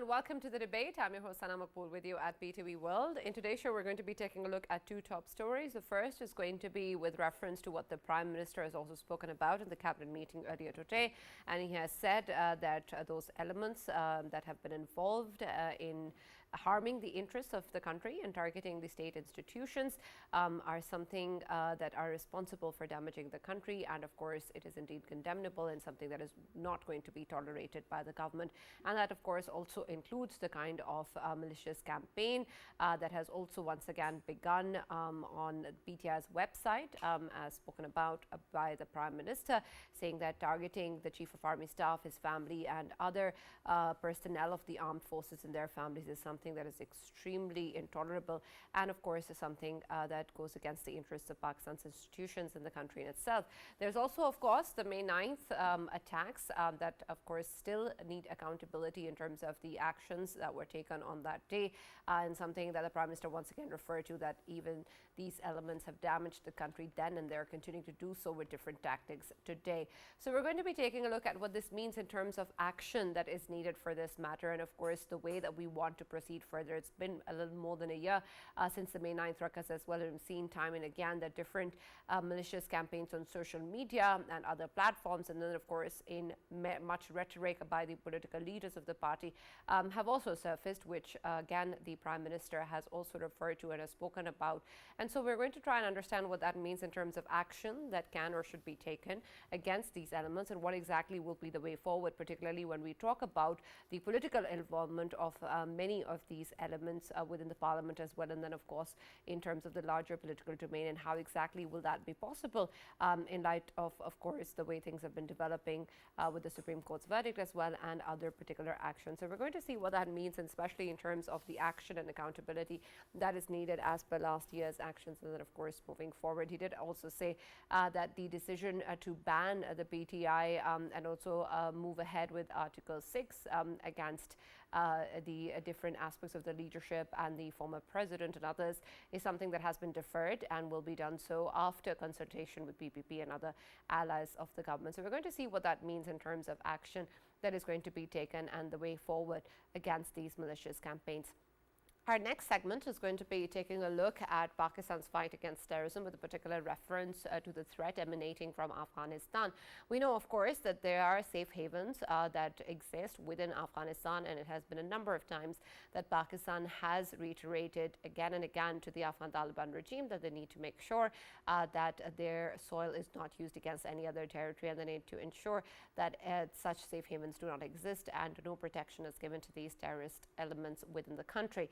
and welcome to the debate. I'm your host, Maqbool, with you at BTV World. In today's show, we're going to be taking a look at two top stories. The first is going to be with reference to what the Prime Minister has also spoken about in the Cabinet meeting earlier today. And he has said that those elements that have been involved in harming the interests of the country and targeting the state institutions are something that are responsible for damaging the country. And of course, it is indeed condemnable and something that is not going to be tolerated by the government. And that, of course, also includes the kind of malicious campaign that has also once again begun on BTI's website, as spoken about by the Prime Minister, saying that targeting the Chief of Army Staff, his family, and other personnel of the armed forces and their families is something that is extremely intolerable, and of course is something that goes against the interests of Pakistan's institutions and the country in itself. There's also, of course, the May 9th attacks that, of course, still need accountability in terms of the actions that were taken on that day, and something that the Prime Minister once again referred to, that even these elements have damaged the country then and they're continuing to do so with different tactics today. So we're going to be taking a look at what this means in terms of action that is needed for this matter, and of course the way that we want to proceed further. It's been a little more than a year since the May 9th ruckus as well, and we've seen time and again that different malicious campaigns on social media and other platforms, and then of course in much rhetoric by the political leaders of the party have also surfaced, which again the Prime Minister has also referred to and has spoken about. And so we're going to try and understand what that means in terms of action that can or should be taken against these elements, and what exactly will be the way forward, particularly when we talk about the political involvement of many of these elements within the Parliament as well, and then of course in terms of the larger political domain, and how exactly will that be possible in light of course the way things have been developing with the Supreme Court's verdict as well, and other particular actions. So we're going to see what that means, and especially in terms of the action and accountability that is needed as per last year's actions, and then of course moving forward. He did also say that the decision to ban the BTI and also move ahead with Article 6 against the different aspects of the leadership and the former president and others is something that has been deferred and will be done so after consultation with PPP and other allies of the government. So we're going to see what that means in terms of action that is going to be taken and the way forward against these malicious campaigns. Our next segment is going to be taking a look at Pakistan's fight against terrorism, with a particular reference to the threat emanating from Afghanistan. We know, of course, that there are safe havens that exist within Afghanistan, and it has been a number of times that Pakistan has reiterated again and again to the Afghan Taliban regime that they need to make sure that their soil is not used against any other territory, and they need to ensure that such safe havens do not exist and no protection is given to these terrorist elements within the country.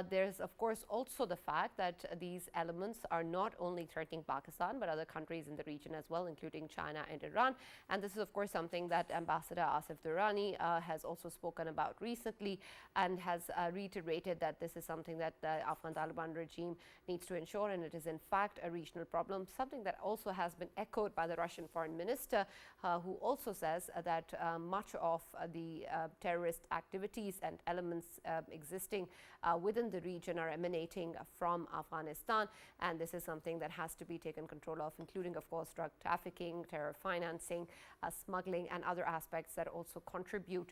There's, of course, also the fact that these elements are not only threatening Pakistan, but other countries in the region as well, including China and Iran. And this is, of course, something that Ambassador Asif Durrani has also spoken about recently, and has reiterated that this is something that the Afghan Taliban regime needs to ensure, and it is in fact a regional problem, something that also has been echoed by the Russian Foreign Minister, who also says that much of the terrorist activities and elements existing within the region are emanating from Afghanistan, and this is something that has to be taken control of, including, of course, drug trafficking, terror financing, smuggling, and other aspects that also contribute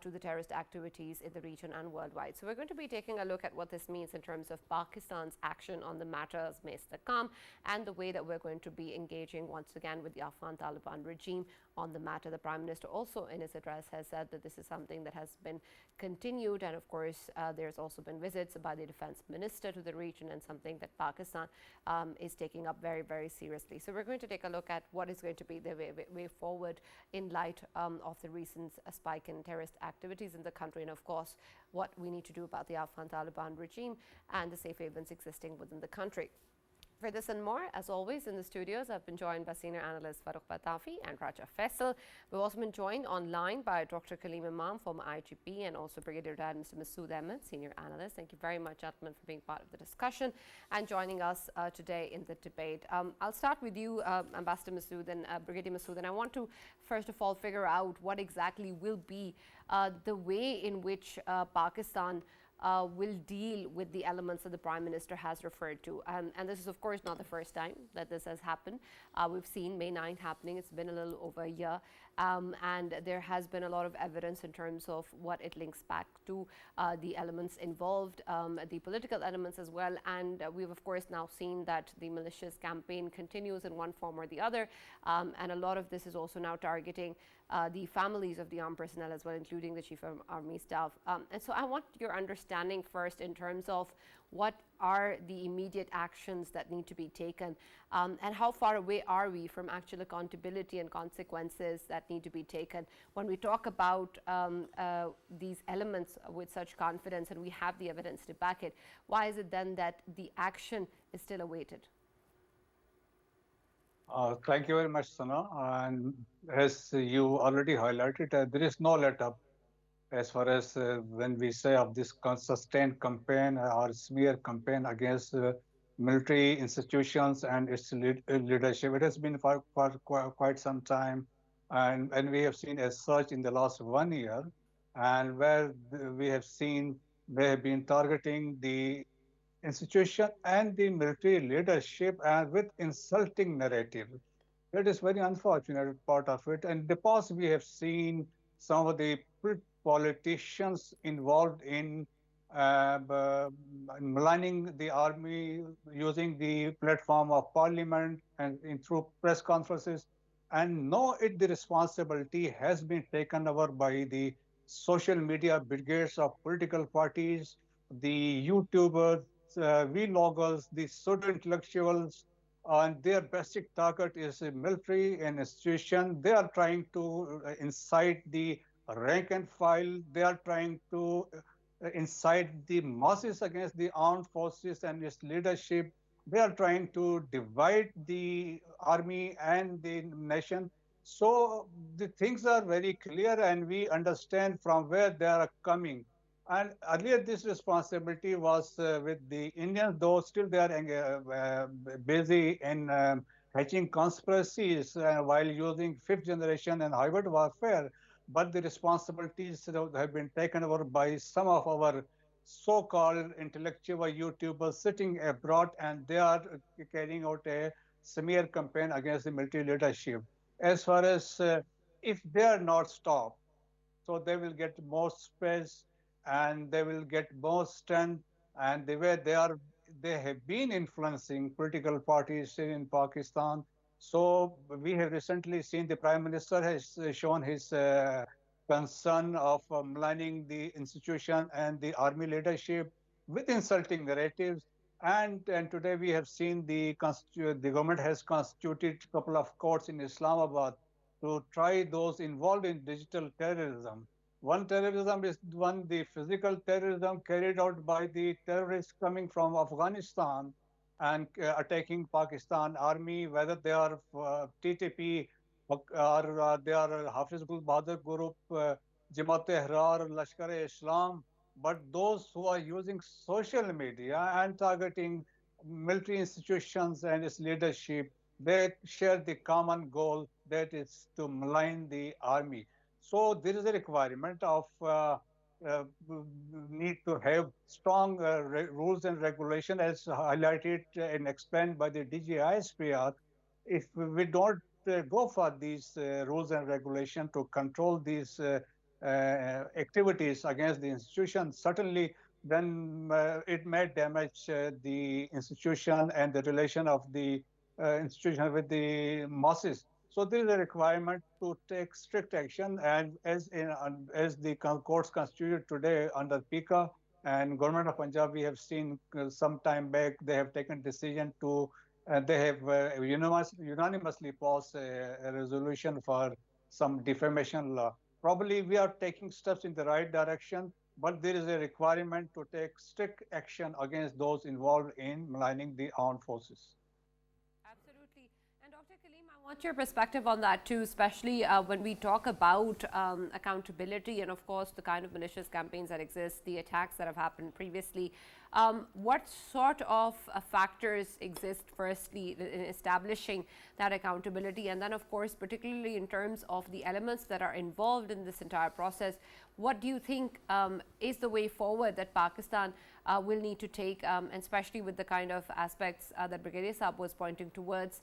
to the terrorist activities in the region and worldwide. So we're going to be taking a look at what this means in terms of Pakistan's action on the matters Mr. Kam, and the way that we're going to be engaging once again with the Afghan Taliban regime on the matter. The Prime Minister also in his address has said that this is something that has been continued, and of course there's also been visits by the Defense Minister to the region, and something that Pakistan is taking up very, very seriously. So we're going to take a look at what is going to be the way forward in light of the recent spike in terrorist activities in the country, and of course what we need to do about the Afghan Taliban regime and the safe havens existing within the country. For this and more, as always, in the studios, I've been joined by senior analyst Farrukh K.Pitafi and Raja Faisal. We've also been joined online by Dr. Kaleem Imam, former IGP, and also Brigadier Retired Mr. Masud Ahmad, senior analyst. Thank you very much, gentlemen, for being part of the discussion and joining us today in the debate. I'll start with you, Ambassador Masud and Brigadier Masud, and I want to first of all figure out what exactly will be the way in which Pakistan will deal with the elements that the Prime Minister has referred to. And this is, of course, not the first time that this has happened. We've seen May 9th happening. It's been a little over a year. And there has been a lot of evidence in terms of what it links back to, the elements involved, the political elements as well. And we've, of course, now seen that the malicious campaign continues in one form or the other. And a lot of this is also now targeting the families of the armed personnel as well, including the Chief of Army Staff. And so I want your understanding first in terms of what are the immediate actions that need to be taken, and how far away are we from actual accountability and consequences that need to be taken when we talk about these elements with such confidence and we have the evidence to back it. Why is it then that the action is still awaited? Thank you very much, Sana. And as you already highlighted, there is no let up as far as when we say of this sustained campaign or smear campaign against military institutions and its leadership. It has been for quite some time, and we have seen as such in the last 1 year, and where we have seen they have been targeting the institution and the military leadership and with insulting narrative. That is very unfortunate part of it. And in the past, we have seen some of the politicians involved in maligning the army using the platform of parliament and through press conferences. And now the responsibility has been taken over by the social media brigades of political parties, the YouTubers, vloggers, the pseudo intellectuals, and their basic target is a military and institution. They are trying to incite the rank and file. They are trying to incite the masses against the armed forces and its leadership. They are trying to divide the army and the nation. So the things are very clear, and we understand from where they are coming. And earlier, this responsibility was with the Indians, though still they are busy in hatching conspiracies while using fifth generation and hybrid warfare. But the responsibilities have been taken over by some of our so-called intellectual YouTubers sitting abroad, and they are carrying out a smear campaign against the military leadership. As far as if they are not stopped, so they will get more space and they will get more strength, and the way they have been influencing political parties in Pakistan. So we have recently seen the Prime Minister has shown his concern of maligning the institution and the army leadership with insulting narratives. And today we have seen the government has constituted a couple of courts in Islamabad to try those involved in digital terrorism. One terrorism is the physical terrorism carried out by the terrorists coming from Afghanistan and attacking Pakistan army, whether they are TTP or they are Hafizul Bahadur group, Jamaat-e-Ahrar, Lashkar-e-Islam. But those who are using social media and targeting military institutions and its leadership, they share the common goal, that is to malign the army. So there is a requirement of need to have strong rules and regulation as highlighted and explained by the DGISPR. If we don't go for these rules and regulation to control these activities against the institution, certainly then it may damage the institution and the relation of the institution with the masses. So there is a requirement to take strict action, and as the courts constituted today under PICA and Government of Punjab, we have seen some time back they have taken decision to they have unanimously passed a resolution for some defamation law. Probably we are taking steps in the right direction, but there is a requirement to take strict action against those involved in maligning the armed forces. Absolutely. And Dr. Kaleem, I want your perspective on that too, especially when we talk about accountability and, of course, the kind of malicious campaigns that exist, the attacks that have happened previously. What sort of factors exist firstly in establishing that accountability, and then of course particularly in terms of the elements that are involved in this entire process, what do you think is the way forward that Pakistan will need to take, and especially with the kind of aspects that Brigadier Saab was pointing towards,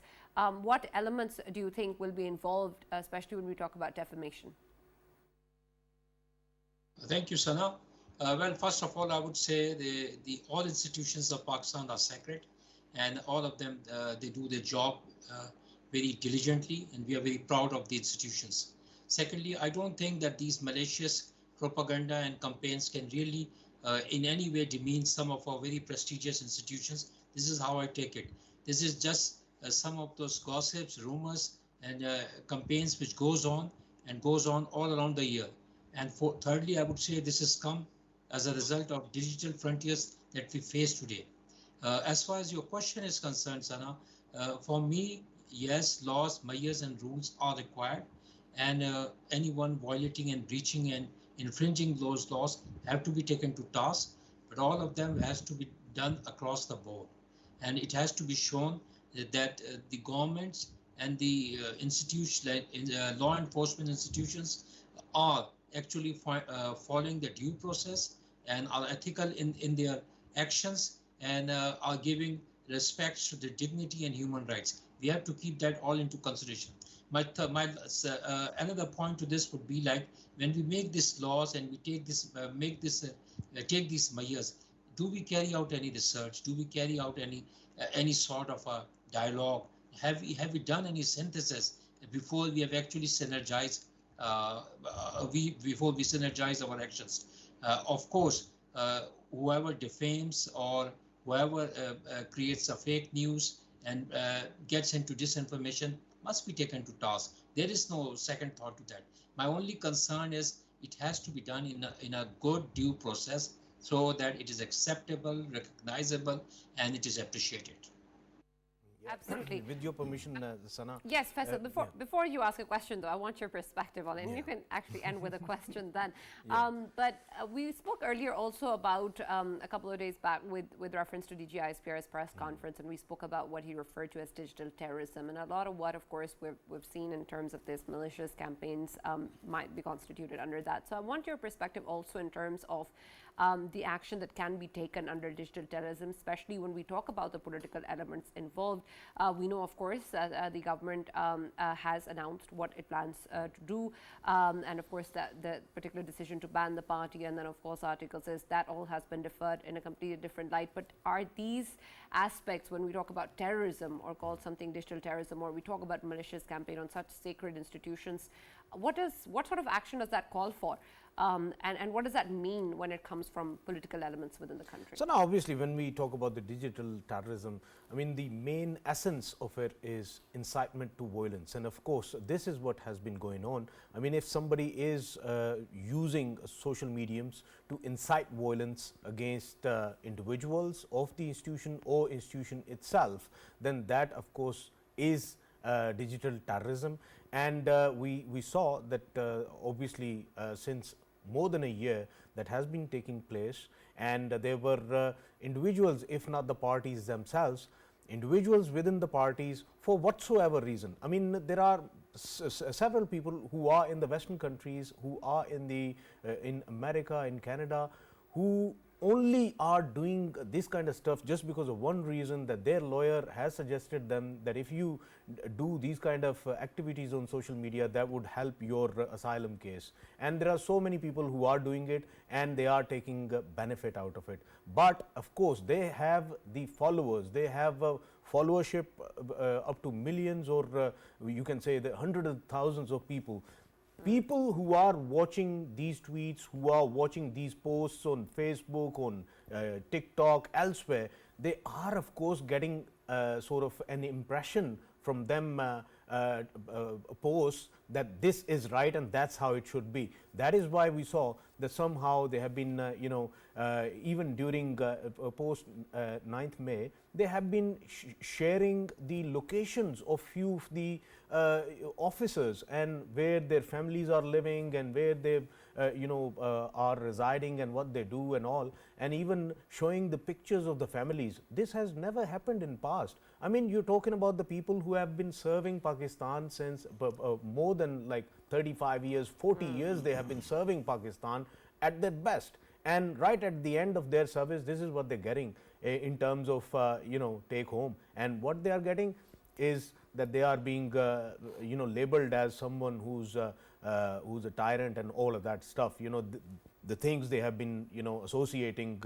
what elements do you think will be involved, especially when we talk about defamation? Thank you, Sana. Well, first of all, I would say all institutions of Pakistan are sacred, and all of them, they do their job very diligently, and we are very proud of the institutions. Secondly, I don't think that these malicious propaganda and campaigns can really in any way demean some of our very prestigious institutions. This is how I take it. This is just some of those gossips, rumors, and campaigns which goes on all around the year. And thirdly, I would say this has come as a result of digital frontiers that we face today. As far as your question is concerned, Sana, for me, yes, laws, measures, and rules are required, and anyone violating and breaching and infringing those laws have to be taken to task, but all of them has to be done across the board. And it has to be shown that the governments and the law enforcement institutions are actually following the due process and are ethical in their actions, and are giving respect to the dignity and human rights. We have to keep that all into consideration. Another point to this would be like, when we make these laws and we take these measures, do we carry out any research? Do we carry out any sort of a dialogue? Have we done any synthesis before we have actually synergized? Before we synergize our actions? Of course, whoever defames or whoever creates a fake news and gets into disinformation must be taken to task. There is no second thought to that. My only concern is it has to be done in a good due process so that it is acceptable, recognizable, and it is appreciated. Absolutely. With your permission, Sana. Yes, Faisal, before you ask a question though, I want your perspective on it, and you can actually end with a question then. But we spoke earlier also about a couple of days back with reference to DGI's press conference, and we spoke about what he referred to as digital terrorism, and a lot of what, of course, we've seen in terms of this malicious campaigns might be constituted under that. So I want your perspective also in terms of the action that can be taken under digital terrorism, especially when we talk about the political elements involved. We know, of course, that the government has announced what it plans to do, and of course the particular decision to ban the party, and then of course Article says that all has been deferred in a completely different light. But are these aspects, when we talk about terrorism or call something digital terrorism, or we talk about malicious campaign on such sacred institutions, what sort of action does that call for? And what does that mean when it comes from political elements within the country? So now obviously when we talk about the digital terrorism, I mean the main essence of it is incitement to violence, and of course this is what has been going on. I mean, if somebody is using social mediums to incite violence against individuals of the institution or institution itself, then that of course is digital terrorism. And we saw that obviously since more than a year that has been taking place, and there were individuals, if not the parties themselves, individuals within the parties for whatsoever reason. I mean, there are several people who are in the Western countries, who are in America, in Canada, who only are doing this kind of stuff just because of one reason, that their lawyer has suggested them that if you do these kind of activities on social media, that would help your asylum case. And there are so many people who are doing it and they are taking benefit out of it. But of course they have the followers, they have followership up to millions, or you can say the hundreds of thousands of people. People who are watching these tweets, who are watching these posts on Facebook, on TikTok, elsewhere, they are of course getting sort of an impression from them posts that this is right and that's how it should be. That is why we saw that somehow they have been even during post 9th May, they have been sharing the locations of few of the officers and where their families are living and where they are residing and what they do and all, and even showing the pictures of the families. This has never happened in past. I mean, you're talking about the people who have been serving Pakistan since more than like 35 years, 40 years they have been serving Pakistan at their best. And right at the end of their service, this is what they're getting in terms of, take home. And what they are getting is that they are being, labeled as someone who's a tyrant and all of that stuff. The things they have been, associating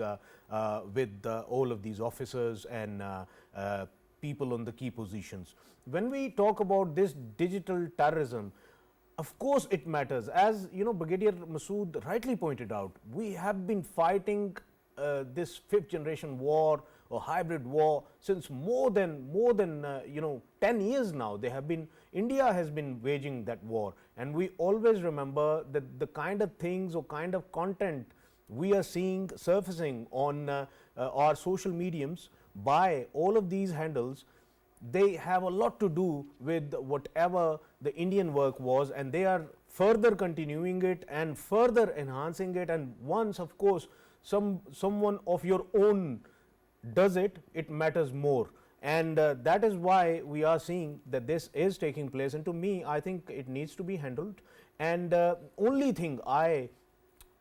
with all of these officers and people on the key positions. When we talk about this digital terrorism, of course it matters. As Brigadier Masud rightly pointed out, we have been fighting this fifth generation war or hybrid war since more than 10 years now. India has been waging that war, and we always remember that the kind of things or kind of content we are seeing surfacing on our social mediums by all of these handles, they have a lot to do with whatever the Indian work was, and they are further continuing it and further enhancing it. And once, of course, someone of your own does it, it matters more. And that is why we are seeing that this is taking place. And to me, I think it needs to be handled. And only thing I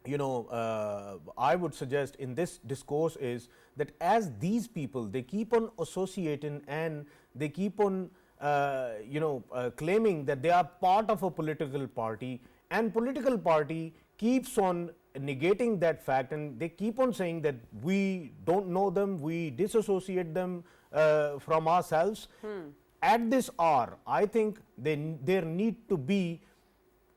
would suggest in this discourse is that as these people, they keep on associating and they keep on claiming that they are part of a political party, and political party keeps on negating that fact, and they keep on saying that we don't know them, we disassociate them from ourselves. At this hour, I think there need to be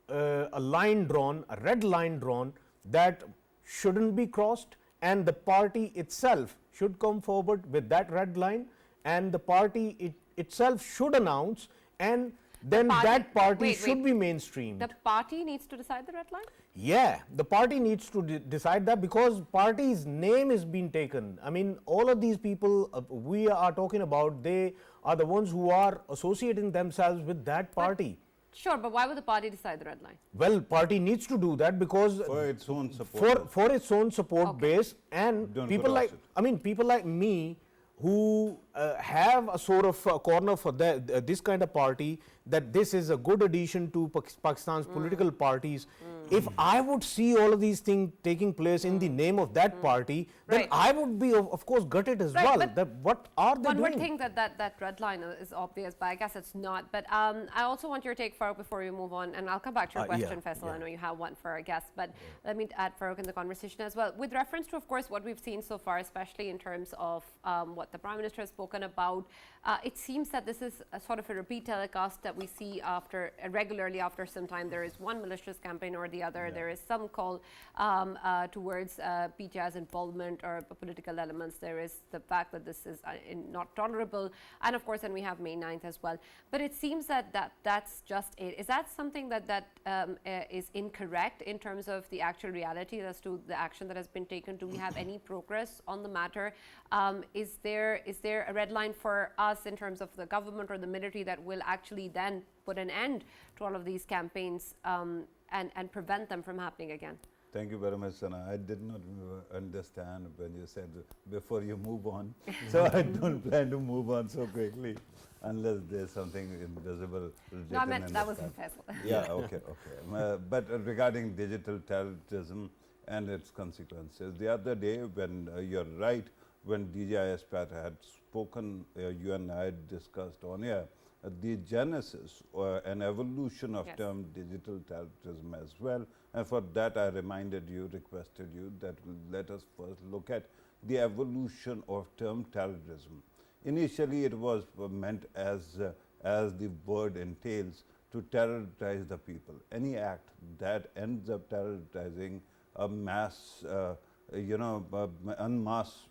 a line drawn, a red line drawn, that shouldn't be crossed, and the party itself should come forward with that red line, and the party itself should announce, and then that party should be mainstreamed. The party needs to decide the red line? Yeah, the party needs to decide that, because party's name is being taken. I mean, all of these people we are talking about, they are the ones who are associating themselves with that party. Sure, but why would the party decide the red line? Well, party needs to do that because for its own support, for its own support base, and people like me who have a sort of corner for this kind of party, that this is a good addition to Pakistan's political parties. If I would see all of these things taking place in the name of that party, then I would be of course gutted as well. That what are they doing? One would think that red line is obvious, but I guess it's not. But I also want your take, Farrukh, before we move on, and I'll come back to your question, Faisal. I know you have one for our guests, but let me add Farrukh in the conversation as well. With reference to, of course, what we've seen so far, especially in terms of what the Prime Minister has spoken about, it seems that this is a sort of a repeat telecast that we see regularly after some time. There is one malicious campaign or the other. There is some call towards PTI's involvement or political elements. There is the fact that this is not tolerable, and of course then we have May 9th as well. But it seems that's just it. Is that something that is incorrect in terms of the actual reality as to the action that has been taken? Do we have any progress on the matter? Is there a red line for us in terms of the government or the military that will actually then put an end to all of these campaigns and prevent them from happening again? Thank you very much, Sana. I did not understand when you said before you move on. So I don't plan to move on so quickly unless there's something invisible. No, I meant that was Faisal. Yeah, okay. But regarding digital terrorism and its consequences, the other day when you're right, when DGIS Pat had spoken, you and I discussed on here, the genesis and evolution of term digital terrorism as well. And for that, I reminded you, requested you that let us first look at the evolution of term terrorism. Initially, it was meant as the word entails, to terrorize the people. Any act that ends up terrorizing a mass, unmasked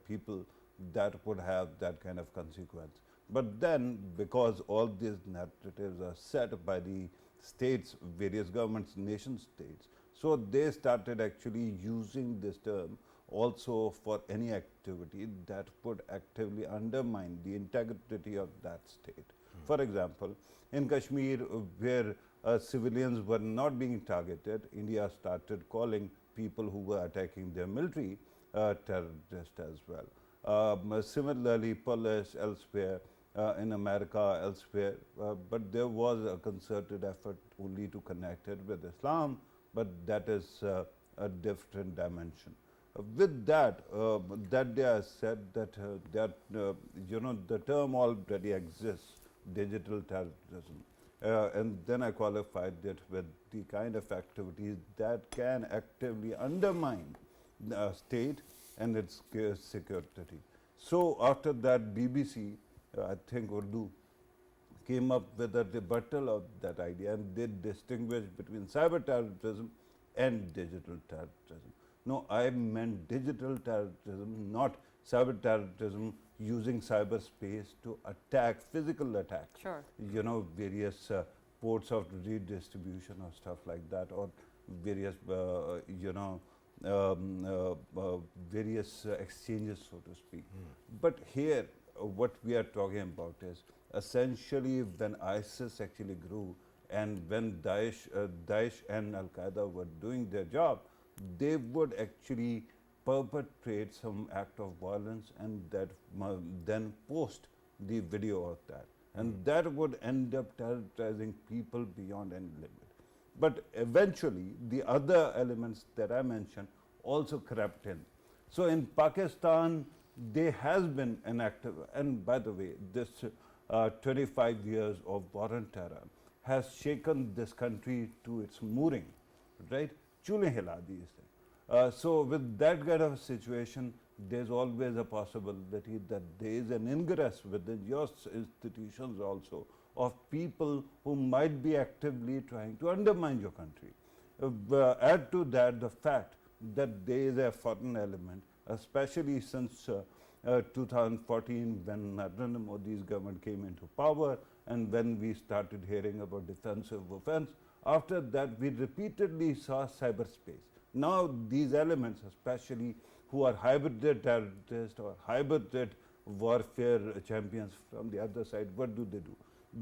people, that would have that kind of consequence. But then, because all these narratives are set by the states, various governments, nation states, so they started actually using this term also for any activity that could actively undermine the integrity of that state. For example, in Kashmir, where civilians were not being targeted, India started calling people who were attacking their military terrorists as well. Similarly, police elsewhere, in America, elsewhere, but there was a concerted effort only to connect it with Islam, but that is a different dimension. With that, that day I said that the term already exists, digital terrorism, and then I qualified it with the kind of activities that can actively undermine the state and its security. So after that, BBC, I think Urdu, came up with a rebuttal of that idea, and they distinguished between cyber terrorism and digital terrorism. No, I meant digital terrorism, not cyber terrorism using cyberspace to attack, physical attack. Sure. Various ports of redistribution or stuff like that, or various, various exchanges, so to speak. But here, what we are talking about is essentially when ISIS actually grew, and when Daesh and Al-Qaeda were doing their job, they would actually perpetrate some act of violence and that then post the video of that. And that would end up terrorizing people beyond any limit. But eventually, the other elements that I mentioned also crept in. So in Pakistan, there has been an active, and by the way, this 25 years of war on terror has shaken this country to its mooring, right? Chule hila diye. So with that kind of a situation, there's always a possibility that there is an ingress within your institutions also of people who might be actively trying to undermine your country. Add to that the fact that there is a foreign element, especially since 2014 when Narendra Modi's government came into power and when we started hearing about defensive offense. After that, we repeatedly saw cyberspace. Now, these elements, especially who are hybrid terrorists or hybrid warfare champions from the other side, what do?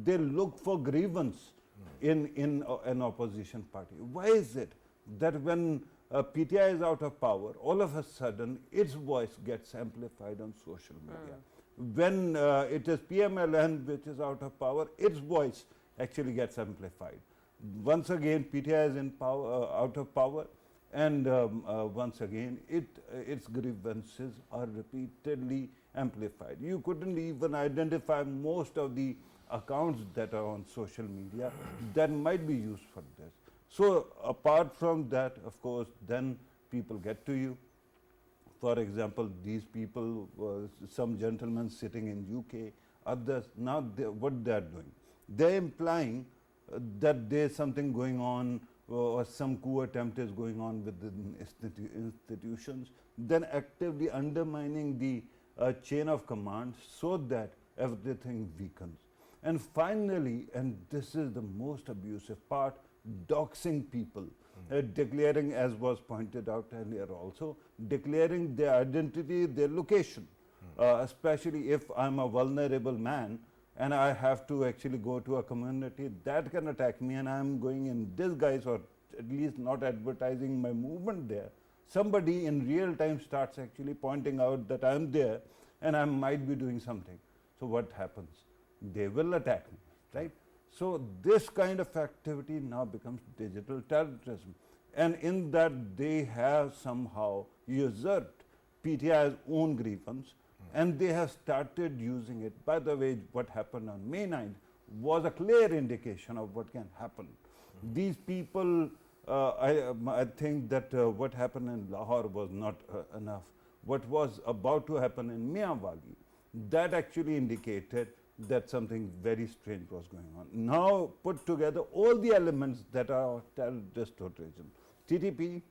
They look for grievance in an opposition party. Why is it that when PTI is out of power, all of a sudden its voice gets amplified on social media? When it is PMLN which is out of power, its voice actually gets amplified. Once again, PTI is in power, out of power, and once again, its grievances are repeatedly amplified. You couldn't even identify most of the accounts that are on social media that might be used for this. So apart from that, of course, then people get to you. For example, these people, some gentlemen sitting in UK, others, now what they are doing? They are implying that there is something going on or some coup attempt is going on within institutions, then actively undermining the chain of command so that everything weakens. And finally, and this is the most abusive part, doxing people, declaring, as was pointed out earlier also, declaring their identity, their location, especially if I am a vulnerable man and I have to actually go to a community that can attack me and I am going in disguise or at least not advertising my movement there. Somebody in real time starts actually pointing out that I am there and I might be doing something. So what happens? They will attack me, right? So this kind of activity now becomes digital terrorism. And in that they have somehow usurped PTI's own grievance and they have started using it. By the way, what happened on May 9th was a clear indication of what can happen. These people, I think that what happened in Lahore was not enough. What was about to happen in Miyawaki, that actually indicated that something very strange was going on. Now put together all the elements that are terrorist terrorism, TTP,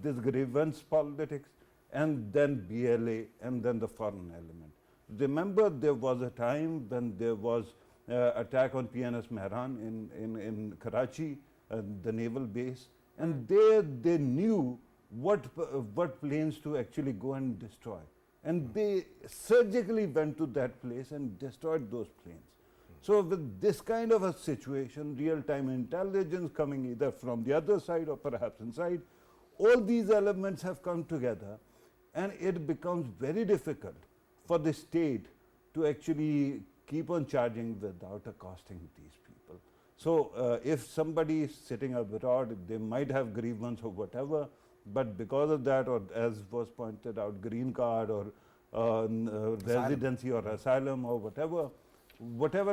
this grievance politics, and then BLA, and then the foreign element. Remember, there was a time when there was attack on PNS Mehran in Karachi, the naval base, and there they knew what planes to actually go and destroy. And they surgically went to that place and destroyed those planes. So with this kind of a situation, real-time intelligence coming either from the other side or perhaps inside, all these elements have come together, and it becomes very difficult for the state to actually keep on charging without accosting these people. So if somebody is sitting abroad, they might have grievance or whatever, but because of that, or as was pointed out, green card or residency or asylum or whatever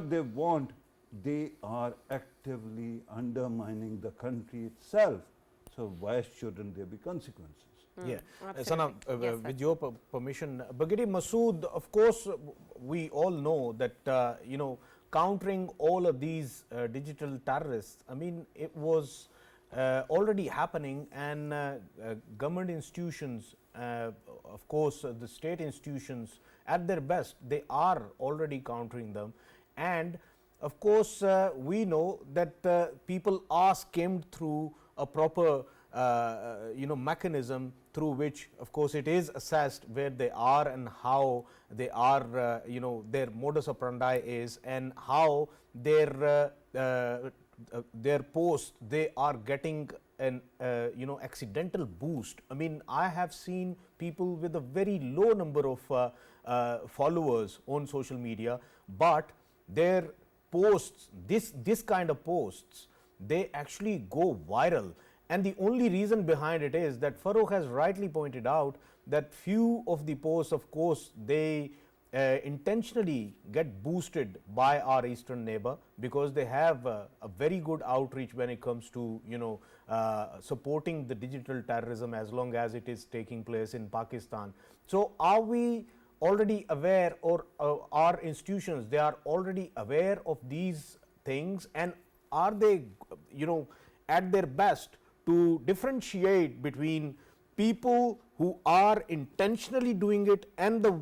they want, they are actively undermining the country itself. So why shouldn't there be consequences? Yeah, absolutely. Sana, Yes, with your permission, Brigadier Masud, of course, we all know that countering all of these digital terrorists, I mean, it was already happening, and government institutions, of course, the state institutions, at their best, they are already countering them, and of course, we know that people are skimmed through a proper mechanism through which, of course, it is assessed where they are and how they are, their modus operandi is, and how their posts, they are getting an accidental boost. I mean, I have seen people with a very low number of followers on social media, but their posts, this kind of posts, they actually go viral. And the only reason behind it is that Farrukh has rightly pointed out that few of the posts, of course, they intentionally get boosted by our eastern neighbor, because they have a very good outreach when it comes to supporting the digital terrorism as long as it is taking place in Pakistan. So are we already aware, or our institutions, they are already aware of these things, and are they at their best to differentiate between people who are intentionally doing it and the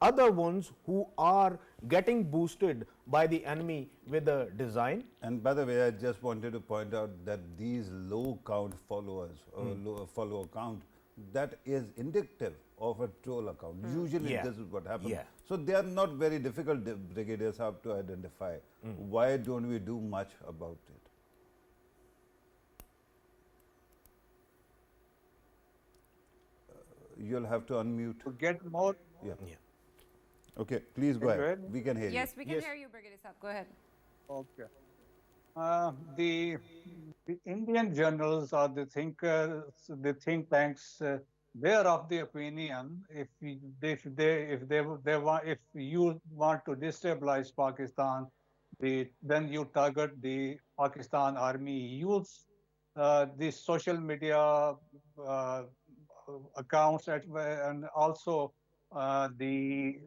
other ones who are getting boosted by the enemy with a design? And by the way, I just wanted to point out that these low count followers or low follower count, that is indicative of a troll account. Usually this is what happens. Yeah. So they are not very difficult, brigadiers, have to identify. Why don't we do much about it? You'll have to unmute. To get more. Yeah. Okay, please go ahead. We can hear Yes, you. we can hear you, Brigadier Sahab. Go ahead. Okay. The Indian journals or the thinkers, the think tanks, they are of the opinion if you want to destabilize Pakistan, then you target the Pakistan army, use the social media accounts and also the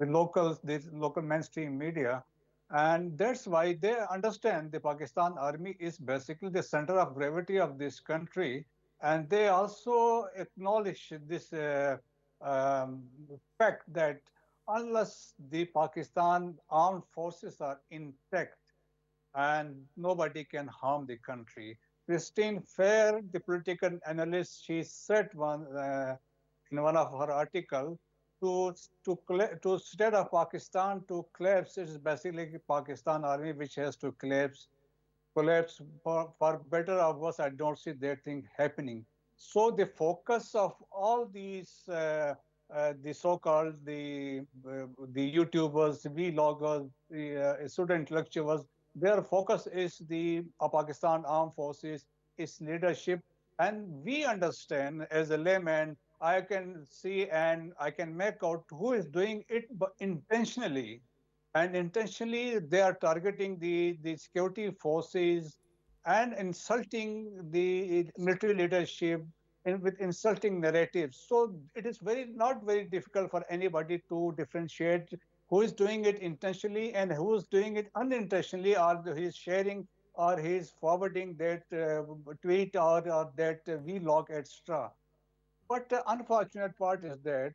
local mainstream media. And that's why they understand the Pakistan army is basically the center of gravity of this country. And they also acknowledge this fact that unless the Pakistan armed forces are intact, and nobody can harm the country. Christine Fair, the political analyst, she said in one of her articles, to state of Pakistan to collapse, it is basically Pakistan army which has to collapse for better or worse. I don't see that thing happening. So the focus of all these the so-called the YouTubers, the vloggers, the student lecturers, their focus is the Pakistan armed forces, its leadership, and we understand as a layman, I can see and I can make out who is doing it intentionally. And intentionally, they are targeting the security forces and insulting the military leadership with insulting narratives. So it is not very difficult for anybody to differentiate who is doing it intentionally and who is doing it unintentionally, or he is sharing or he is forwarding that tweet or that vlog, etc. But the unfortunate part is that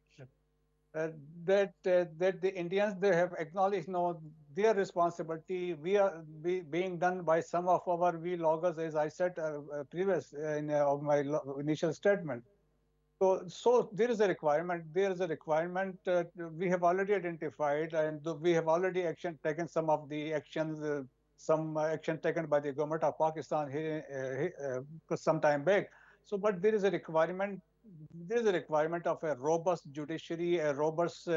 that the Indians, they have acknowledged now their responsibility. We are being done by some of our vloggers, as I said previous in my initial statement. So there is a requirement. There is a requirement. We have already identified, and we have already taken some of the actions. Some action taken by the government of Pakistan some time back. So, but there is a requirement. There is a requirement of a robust judiciary, a robust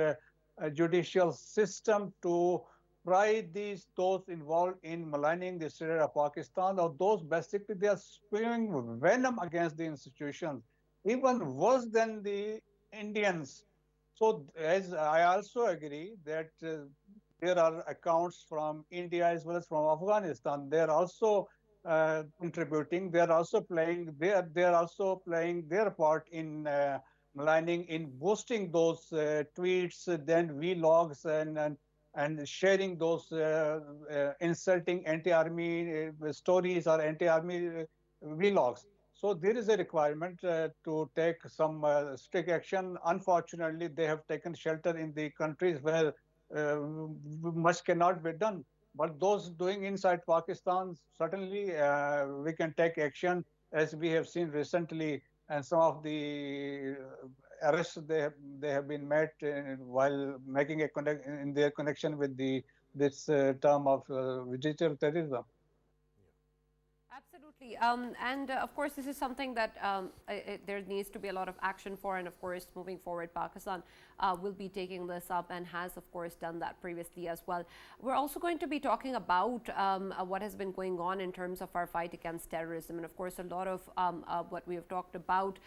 judicial system to try those involved in maligning the state of Pakistan, or those basically they are spewing venom against the institutions, even worse than the Indians. So, as I also agree that there are accounts from India as well as from Afghanistan. They are also contributing. They are also playing. They are also playing their part in maligning, in boosting those tweets, then vlogs, and sharing those insulting anti-army stories or anti-army vlogs. So there is a requirement to take some strict action. Unfortunately, they have taken shelter in the countries where much cannot be done. But those doing inside Pakistan, certainly we can take action, as we have seen recently, and some of the arrests they have been made while making a in their connection with this term of digital terrorism. Absolutely. And of course, this is something that there needs to be a lot of action for. And of course, moving forward, Pakistan will be taking this up and has, of course, done that previously as well. We're also going to be talking about what has been going on in terms of our fight against terrorism. And of course, a lot of what we have talked about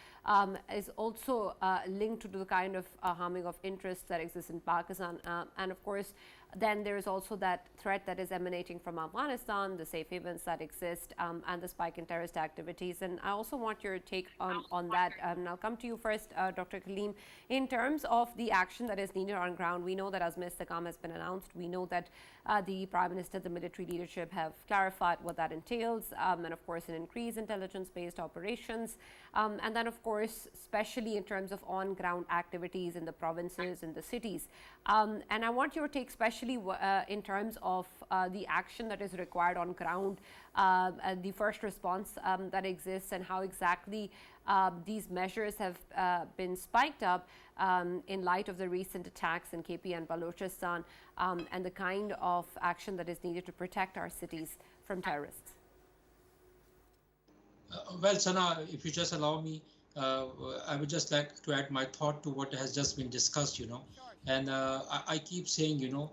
is also linked to the kind of harming of interests that exists in Pakistan. And of course, then there is also that threat that is emanating from Afghanistan, the safe havens that exist, and the spike in terrorist activities. And I also want your take on that. And I'll come to you first, Dr. Kaleem. In terms of the action that is needed on ground, we know that as Istikam has been announced, we know that the Prime Minister, the military leadership have clarified what that entails, and of course an increased intelligence-based operations, and then of course especially in terms of on-ground activities in the provinces and the cities. And I want your take especially in terms of the action that is required on ground, the first response that exists, and how exactly these measures have been spiked up in light of the recent attacks in KP and Balochistan, and the kind of action that is needed to protect our cities from terrorists. Well, Sana, if you just allow me, I would just like to add my thought to what has just been discussed, you know. Sure. And I keep saying, you know,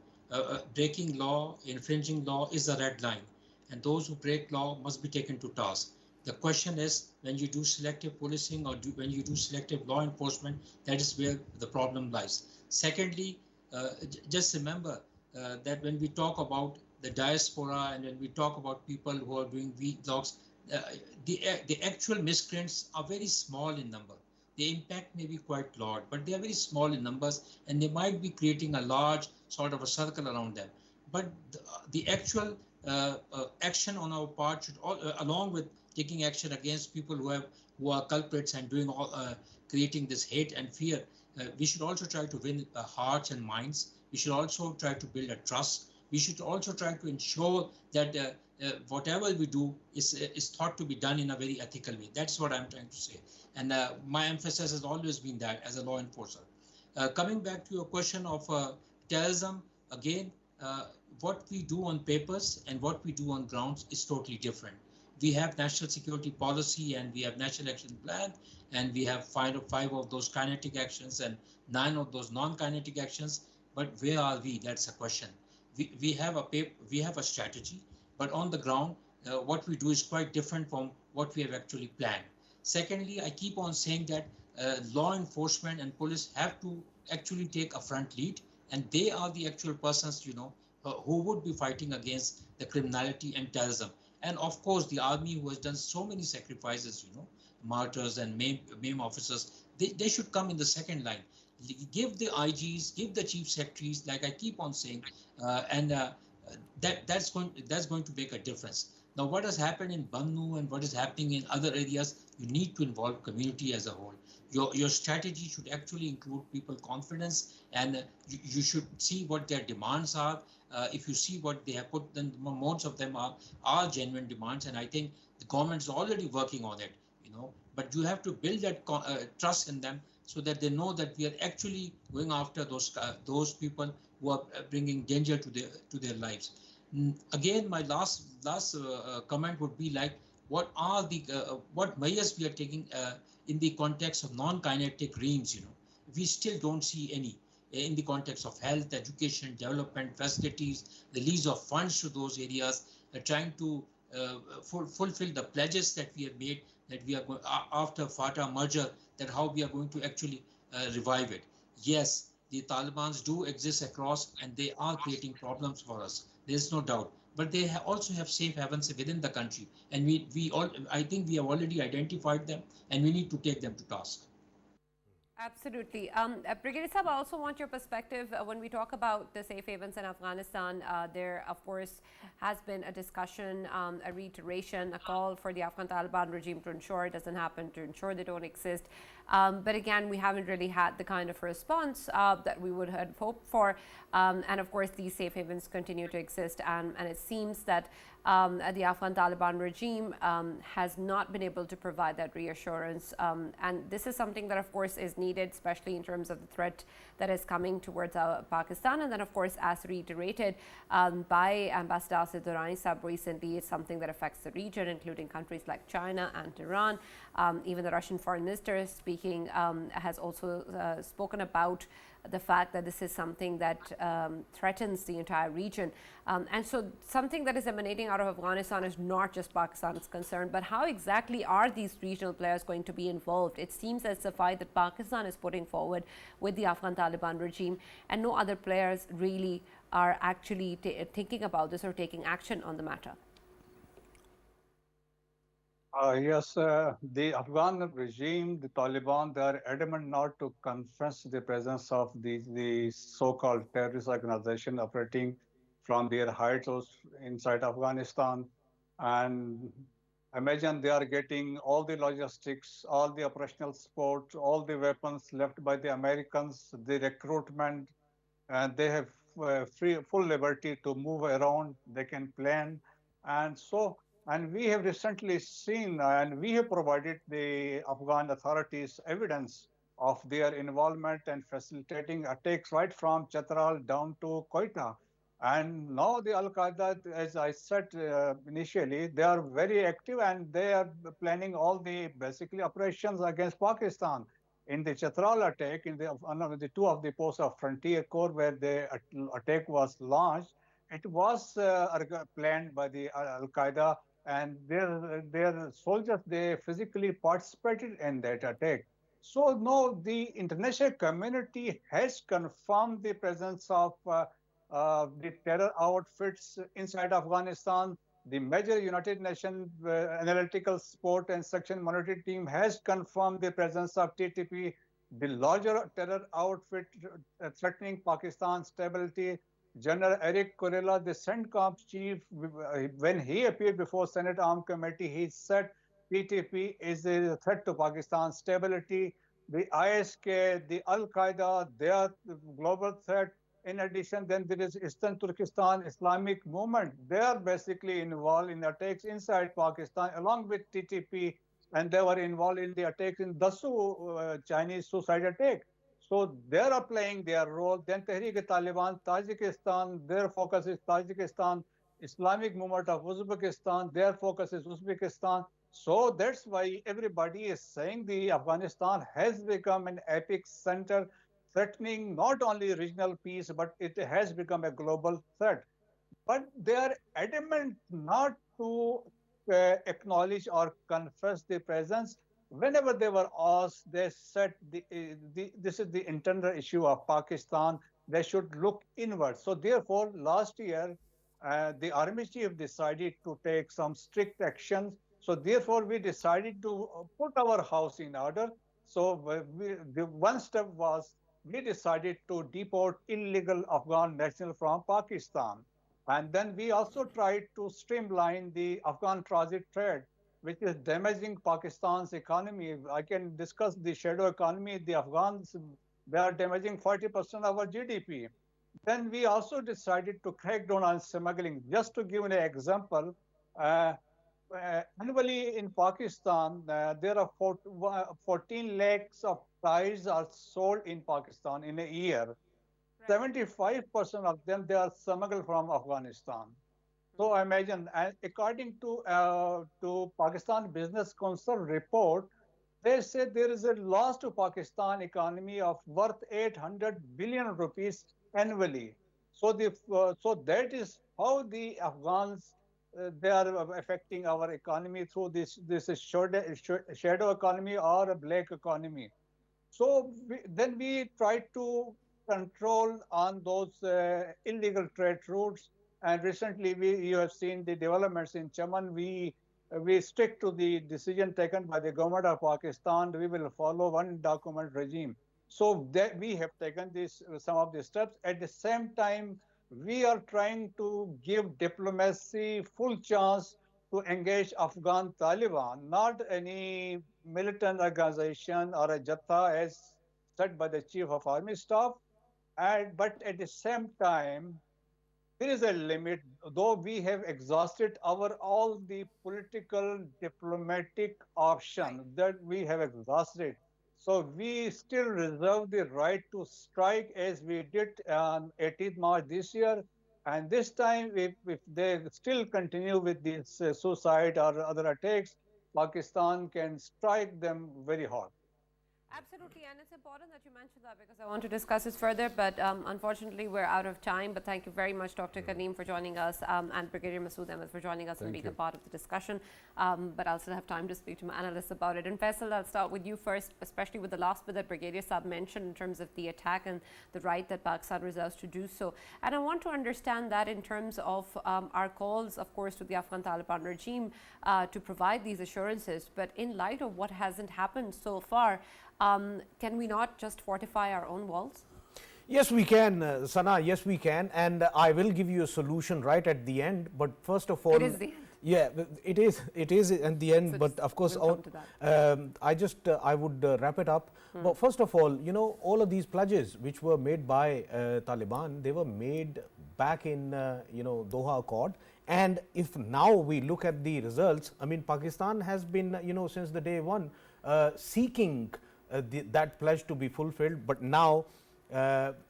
breaking law, infringing law is a red line. And those who break law must be taken to task. The question is, when you do selective policing or when you do selective law enforcement, that is where the problem lies. Secondly, just remember that when we talk about the diaspora and when we talk about people who are doing vlogs, the actual miscreants are very small in number. The impact may be quite large, but they are very small in numbers, and they might be creating a large sort of a circle around them. But the actual action on our part should, along with taking action against people who are culprits and doing creating this hate and fear, we should also try to win hearts and minds. We should also try to build a trust. We should also try to ensure that whatever we do is thought to be done in a very ethical way. That's what I'm trying to say. And my emphasis has always been that as a law enforcer. Coming back to your question of terrorism, again, what we do on papers and what we do on grounds is totally different. We have national security policy and we have national action plan, and we have five of those kinetic actions and 9 of those non-kinetic actions. But where are we? That's a question. We have a strategy, but on the ground, what we do is quite different from what we have actually planned. Secondly, I keep on saying that law enforcement and police have to actually take a front lead, and they are the actual persons, you know, who would be fighting against the criminality and terrorism. And of course, the army, who has done so many sacrifices, you know, martyrs and maim officers, they should come in the second line. Give the IGs, give the chief secretaries, like I keep on saying, and that's going to make a difference. Now, what has happened in Bannu and what is happening in other areas, you need to involve community as a whole. Your strategy should actually include people confidence, and you should see what their demands are. If you see what they have put, then most of them are genuine demands, and I think the government is already working on it. But you have to build that trust in them so that they know that we are actually going after those people who are bringing danger to their lives. Again, my last comment would be like, what are the what measures we are taking in the context of non-kinetic regimes? We still don't see any in the context of health, education, development, facilities, the release of funds to those areas, trying to fulfill the pledges that we have made, that we are going after FATA merger, that how we are going to actually revive it. Yes, the Taliban's do exist across, and they are creating problems for us. There's no doubt. But they also have safe havens within the country, and I think we have already identified them, and we need to take them to task. Absolutely. Brigadier Sahab, I also want your perspective when we talk about the safe havens in Afghanistan. There, of course, has been a discussion, a reiteration, a call for the Afghan Taliban regime to ensure it doesn't happen, to ensure they don't exist. But again, we haven't really had the kind of response that we would have hoped for. And of course, these safe havens continue to exist. And it seems that the Afghan Taliban regime has not been able to provide that reassurance. And this is something that, of course, is needed, especially in terms of the threat that is coming towards Pakistan. And then, of course, as reiterated by Ambassador Durrani Sahab recently, it's something that affects the region, including countries like China and Iran. Even the Russian foreign minister speaking has also spoken about the fact that this is something that threatens the entire region. And so something that is emanating out of Afghanistan is not just Pakistan's concern, but how exactly are these regional players going to be involved? It seems as the fight that Pakistan is putting forward with the Afghan Taliban regime, and no other players really are actually thinking about this or taking action on the matter. Yes, the Afghan regime, the Taliban, they are adamant not to confess the presence of the so-called terrorist organization operating from their hideouts inside Afghanistan. And imagine they are getting all the logistics, all the operational support, all the weapons left by the Americans, the recruitment, and they have full liberty to move around. They can plan. And we have recently seen, and we have provided the Afghan authorities evidence of their involvement and facilitating attacks right from Chatral down to Quetta. And now the Al-Qaeda, as I said initially, they are very active and they are planning all the basically operations against Pakistan. In the Chatral attack, in the two of the posts of Frontier Corps where the attack was launched, it was planned by the Al-Qaeda, and their soldiers, they physically participated in that attack. So no, the international community has confirmed the presence of the terror outfits inside Afghanistan. The major United Nations Analytical Support and Section Monitoring Team has confirmed the presence of TTP, the larger terror outfit threatening Pakistan's stability. General Eric Kurilla, the CENTCOM chief, when he appeared before Senate Armed Committee, he said TTP is a threat to Pakistan's stability. The ISK, the Al-Qaeda, they are the global threat. In addition, then there is Eastern Turkestan Islamic movement. They are basically involved in attacks inside Pakistan along with TTP, and they were involved in the attacks in Dasu Chinese suicide attack. So they are playing their role. Then Tehrik-e-Taliban, Tajikistan, their focus is Tajikistan. Islamic movement of Uzbekistan, their focus is Uzbekistan. So that's why everybody is saying the Afghanistan has become an epic center, threatening not only regional peace, but it has become a global threat. But they are adamant not to acknowledge or confess the presence. Whenever they were asked, they said this is the internal issue of Pakistan. They should look inward. So therefore, last year, the army chief decided to take some strict actions. So therefore, we decided to put our house in order. So the one step was we decided to deport illegal Afghan nationals from Pakistan. And then we also tried to streamline the Afghan transit trade, which is damaging Pakistan's economy. I can discuss the shadow economy. The Afghans, they are damaging 40% of our GDP. Then we also decided to crack down on smuggling. Just to give an example, annually in Pakistan, there are 14 lakhs of ties are sold in Pakistan in a year. Right. 75% of them, they are smuggled from Afghanistan. So I imagine, according to Pakistan Business Council report, they say there is a loss to Pakistan economy of worth 800 billion rupees annually. So so that is how the Afghans they are affecting our economy through this shadow economy or a black economy. So then we try to control on those illegal trade routes. And recently, you have seen the developments in Chaman. We stick to the decision taken by the government of Pakistan. We will follow one document regime. So that we have taken this some of the steps. At the same time, we are trying to give diplomacy full chance to engage Afghan Taliban, not any militant organization or a Jatha as said by the Chief of Army Staff. But at the same time, there is a limit, though we have exhausted our all the political diplomatic Right. options that we have exhausted. So we still reserve the right to strike as we did on 18th March this year. And this time, if they still continue with this suicide or other attacks, Pakistan can strike them very hard. Absolutely, and it's important that you mentioned that because I want to discuss this further, but unfortunately we're out of time. But thank you very much, Dr. Kaleem, for joining us, and Brigadier Masud Ahmad for joining us and being a part of the discussion. But I'll still have time to speak to my analysts about it. And Faisal, I'll start with you first, especially with the last bit that Brigadier Saab mentioned in terms of the attack and the right that Pakistan reserves to do so. And I want to understand that in terms of our calls, of course, to the Afghan Taliban regime to provide these assurances. But in light of what hasn't happened so far, can we not just fortify our own walls? Yes, we can, Sana. Yes, we can, and I will give you a solution right at the end. But first of all, It is the end. yeah, it is. It is at the end. So but of course, we'll come to that. I would wrap it up. But first of all, you know, all of these pledges which were made by Taliban, they were made back in Doha Accord. And if now we look at the results, I mean, Pakistan has been since the day one seeking that pledge to be fulfilled, but now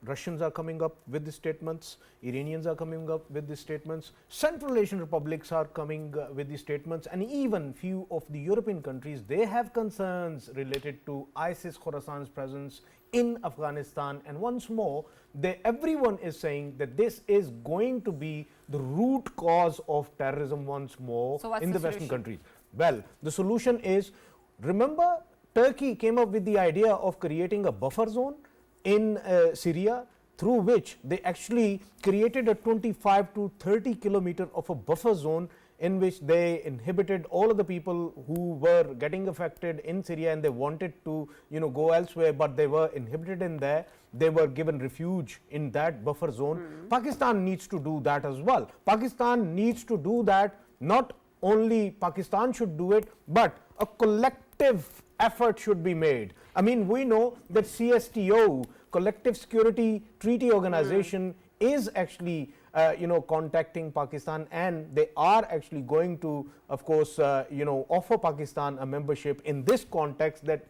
Russians are coming up with the statements, Iranians are coming up with the statements, Central Asian republics are coming with the statements, and even few of the European countries, they have concerns related to ISIS Khorasan's presence in Afghanistan. And once more, everyone is saying that this is going to be the root cause of terrorism once more in the Western countries. Well, the solution is, remember, Turkey came up with the idea of creating a buffer zone in Syria, through which they actually created a 25 to 30 kilometer of a buffer zone in which they inhibited all of the people who were getting affected in Syria, and they wanted to go elsewhere, but they were inhibited in there. They were given refuge in that buffer zone. Pakistan needs to do that as well. Pakistan needs to do that. Not only Pakistan should do it, but a collective effort should be made. I mean, we know that CSTO, Collective Security Treaty Organization, is actually contacting Pakistan, and they are actually going to, of course, offer Pakistan a membership. In this context, that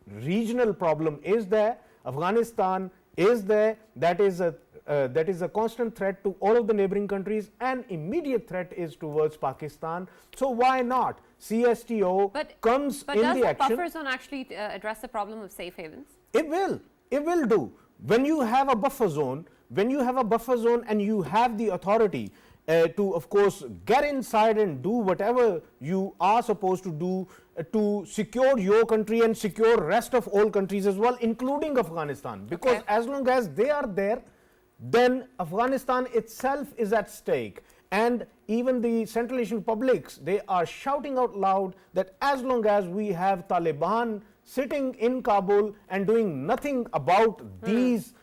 regional problem is there, Afghanistan is there, that is a constant threat to all of the neighboring countries, and immediate threat is towards Pakistan. So why not? CSTO comes in the action. But does the buffer zone actually address the problem of safe havens? It will do. When you have a buffer zone, and you have the authority to, of course, get inside and do whatever you are supposed to do to secure your country and secure rest of all countries as well, including Afghanistan. Because as long as they are there, then Afghanistan itself is at stake. And even the Central Asian republics, they are shouting out loud that as long as we have Taliban sitting in Kabul and doing nothing about these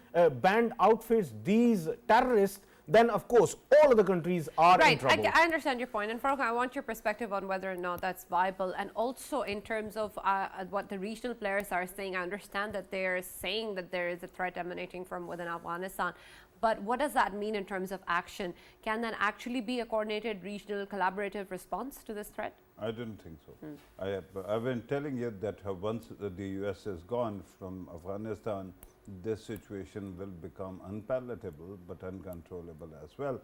banned outfits, these terrorists, then of course all of the countries are in trouble. I understand your point, and Farrukh, I want your perspective on whether or not that's viable, and also in terms of what the regional players are saying. I understand that they're saying that there is a threat emanating from within Afghanistan, But what does that mean in terms of action? Can that actually be a coordinated regional collaborative response to this threat? I didn't think so. I've been telling you that once the US is gone from Afghanistan, this situation will become unpalatable but uncontrollable as well.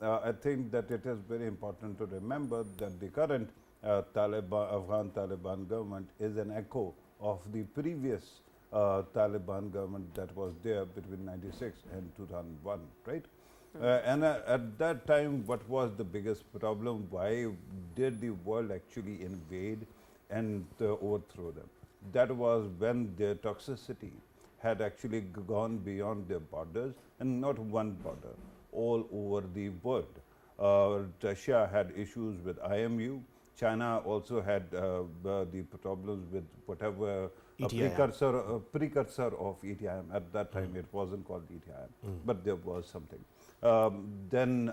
I think that it is very important to remember that the current Afghan Taliban government is an echo of the previous Taliban government that was there between 96 and 2001, right? And at that time, what was the biggest problem? Why did the world actually invade and overthrow them? That was when their toxicity had actually gone beyond their borders, and not one border, all over the world. Russia had issues with IMU. China also had the problems with whatever precursor of ETIM. At that time, it wasn't called ETIM, but there was something. Then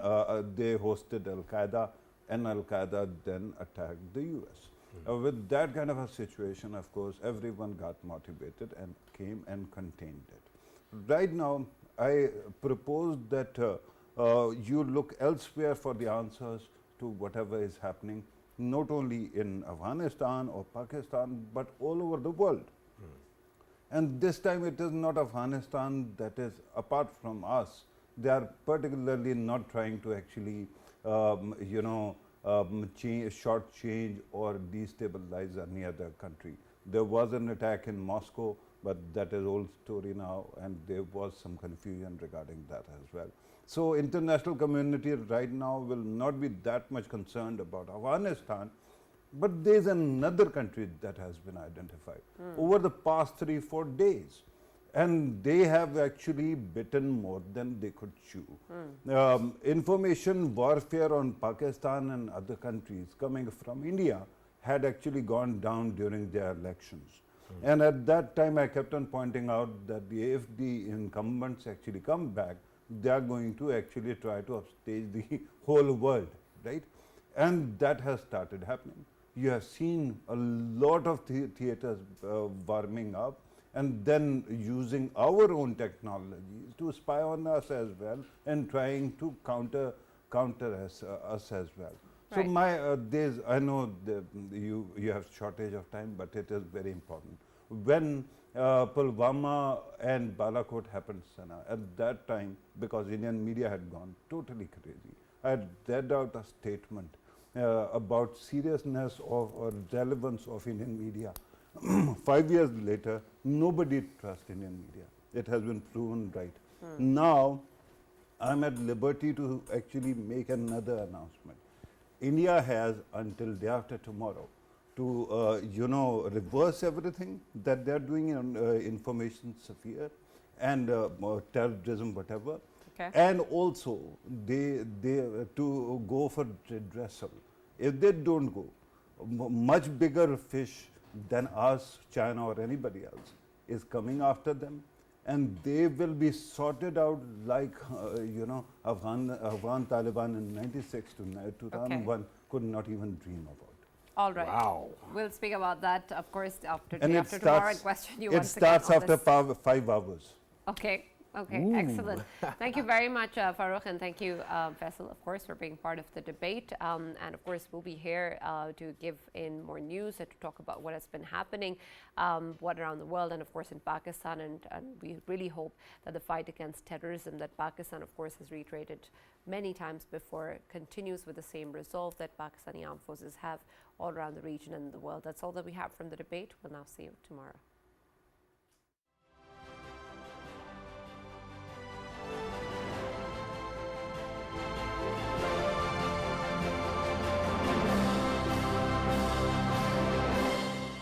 they hosted Al-Qaeda, and Al-Qaeda then attacked the US. With that kind of a situation, of course, everyone got motivated and came and contained it. Right now, I propose that you look elsewhere for the answers to whatever is happening, not only in Afghanistan or Pakistan, but all over the world. And this time it is not Afghanistan that is apart from us. They are particularly not trying to actually, shortchange or destabilize any other country. There was an attack in Moscow, but that is old story now, and there was some confusion regarding that as well. So international community right now will not be that much concerned about Afghanistan, but there is another country that has been identified over the past 3-4 days. And they have actually bitten more than they could chew. Information warfare on Pakistan and other countries coming from India had actually gone down during their elections. And at that time, I kept on pointing out that if the incumbents actually come back, they are going to actually try to upstage the whole world, right? And that has started happening. You have seen a lot of theaters warming up, and then using our own technologies to spy on us as well, and trying to counter us as well. Right. So I know you have shortage of time, but it is very important. When Pulwama and Balakot happened, Sana, at that time, because Indian media had gone totally crazy, I had read out a statement about seriousness or relevance of Indian media. 5 years later, nobody trusts Indian media. It has been proven right. Now, I'm at liberty to actually make another announcement. India has until day after tomorrow to, reverse everything that they are doing in information sphere and terrorism, whatever. Okay. And also, they to go for redressal. If they don't go, much bigger fish than us, China or anybody else is coming after them, and they will be sorted out like, Afghan Taliban in 96 to 2001 could not even dream about. All right. Wow. We'll speak about that, of course, after And after tomorrow. Question you it once again starts on after this. 5 hours. Okay. Okay, excellent. Thank you very much, Farrukh, and thank you, Faisal, of course, for being part of the debate. And of course, we'll be here to give in more news and to talk about what has been happening, what around the world, and of course in Pakistan. And we really hope that the fight against terrorism that Pakistan, of course, has reiterated many times before continues with the same resolve that Pakistani armed forces have all around the region and the world. That's all that we have from the debate. We'll now see you tomorrow.